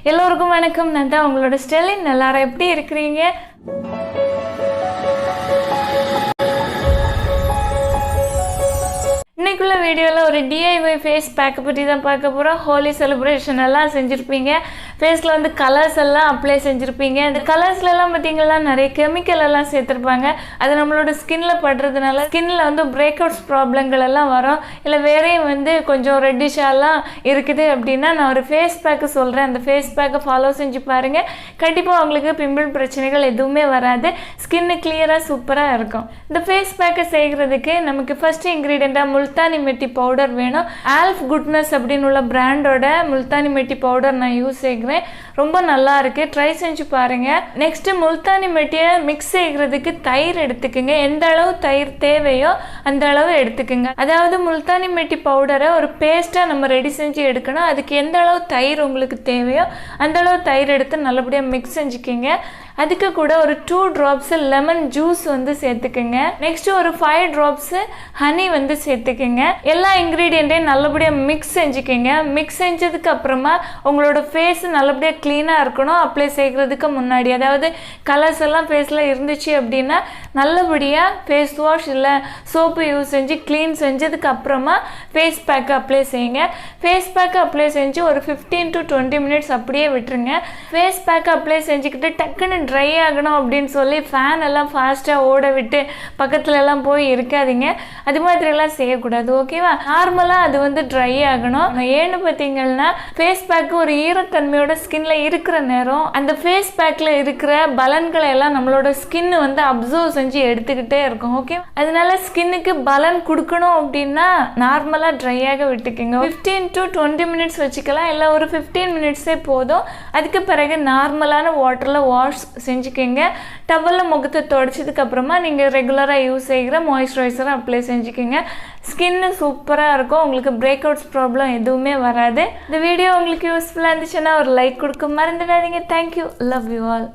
எல்லோருக்கும் வணக்கம். நான் தான் உங்களோட ஸ்டெலின். எல்லாரும் எப்படி இருக்கிறீங்க? இன்னைக்குள்ள வீடியோவில் ஒரு DIY ஃபேஸ் பேக்கை பற்றி தான் பார்க்க போகிறோம். ஹோலி செலிப்ரேஷன் எல்லாம் செஞ்சுருப்பீங்க. ஃபேஸில் வந்து கலர்ஸ் எல்லாம் அப்ளை செஞ்சுருப்பீங்க. இந்த கலர்ஸ்லாம் பார்த்தீங்கன்னா நிறைய கெமிக்கல் எல்லாம் சேர்த்துருப்பாங்க. அது நம்மளோட ஸ்கின்ல படுறதுனால ஸ்கின்ல வந்து பிரேக் அவுட்ஸ் ப்ராப்ளங்கள் எல்லாம் வரும். இல்லை வேறையும் வந்து கொஞ்சம் ரெட்டிஷாலாம் இருக்குது அப்படின்னா நான் ஒரு ஃபேஸ் பேக்கு சொல்கிறேன். அந்த ஃபேஸ் பேக்கை ஃபாலோ செஞ்சு பாருங்கள். கண்டிப்பாக உங்களுக்கு பிம்பிள் பிரச்சனைகள் எதுவுமே வராது. ஸ்கின்னு கிளியராக சூப்பராக இருக்கும். இந்த ஃபேஸ் பேக்கை செய்கிறதுக்கு நமக்கு ஃபர்ஸ்ட் இன்க்ரீடியண்ட்டாக முல்தானி மெட்டி பவுடர் வேணும். ஆல்ஃப் குட்னஸ் அப்படின்னு உள்ள பிராண்டோட முல்தானி மெட்டி பவுடர் நான் யூஸ் செய்கிறேன். ரொம்ப நல்லா இருக்கு. ட்ரை செஞ்சு பாருங்க. நெக்ஸ்ட் முல்தானி மெட்டியை மிக்ஸ் செய்கிறதுக்கு தயிர் எடுத்துக்கோங்க. எந்த அளவு தயிர் தேவையோ அந்த அளவு எடுத்துக்கோங்க. அதாவது முல்தானி மெட்டி பவுடரை ஒரு பேஸ்டா நம்ம ரெடி செஞ்சு எடுக்கணும். அதுக்கு எந்த அளவு தயிர் உங்களுக்கு தேவையோ அந்த அளவு தயிர் எடுத்து நல்லபடியாக மிக்ஸ் செஞ்சுக்கிங்க. அதுக்கு கூட ஒரு 2 drops லெமன் ஜூஸ் வந்து சேர்த்துக்குங்க. நெக்ஸ்ட் ஒரு 5 drops ஹனி வந்து சேர்த்துக்குங்க. எல்லா இன்க்ரீடியண்ட்டையும் நல்லபடியாக மிக்ஸ் செஞ்சுக்கிங்க. மிக்ஸ் செஞ்சதுக்கு அப்புறமா உங்களோட ஃபேஸ் நல்லபடியாக க்ளீனாக இருக்கணும். அப்ளை செய்கிறதுக்கு முன்னாடி, அதாவது கலர்ஸ் எல்லாம் ஃபேஸில் இருந்துச்சு அப்படின்னா நல்லபடியாக ஃபேஸ் வாஷ் இல்லை சோப்பு யூஸ் செஞ்சு க்ளீன் செஞ்சதுக்கு அப்புறமா ஃபேஸ் பேக்கு அப்ளை செய்யுங்க. ஃபேஸ் பேக்கு அப்ளை செஞ்சு ஒரு 15 to 20 minutes அப்படியே விட்டுருங்க. ஃபேஸ் பேக்கு அப்ளை செஞ்சுக்கிட்டு டக்குன்னு ட்ரை ஆகணும் அப்படின்னு சொல்லி ஃபேன் எல்லாம் ஃபாஸ்ட்டாக ஓட விட்டு பக்கத்துல எல்லாம் போய் இருக்காதீங்க. அது மாதிரி எல்லாம் செய்யக்கூடாது. ஓகேவா? நார்மலாக அது வந்து ட்ரை ஆகணும். ஏன்னு பார்த்தீங்கன்னா ஃபேஸ் பேக்கு ஒரு ஈரத்தன்மையோட ஸ்கின்ல இருக்கிற நேரம் அந்த ஃபேஸ் பேக்கில் இருக்கிற பலன்களை எல்லாம் நம்மளோட ஸ்கின் வந்து அப்சர்வ் செஞ்சு எடுத்துக்கிட்டே இருக்கும். ஓகே, அதனால ஸ்கின்னுக்கு பலன் கொடுக்கணும் அப்படின்னா நார்மலாக ட்ரையாக விட்டுக்குங்க. 15 to 20 minutes வச்சுக்கலாம். இல்லை ஒரு 15 minutes போதும். அதுக்கு பிறகு நார்மலான வாட்டரில் வாஷ் செஞ்சுக்கிங்க. டவலில் முகத்தை தொடச்சதுக்கு அப்புறமா நீங்கள் ரெகுலராக யூஸ் செய்கிற மாய்ஸ்சரைசரை அப்ளை செஞ்சுக்கிங்க. ஸ்கின்னு சூப்பராக இருக்கும். உங்களுக்கு பிரேக் அவுட்ஸ் ப்ராப்ளம் எதுவுமே வராது. இந்த வீடியோ உங்களுக்கு யூஸ்ஃபுல்லாக இருந்துச்சுன்னா ஒரு லைக் கொடுக்க மறந்துடாதீங்க. தேங்க்யூ. Love you all.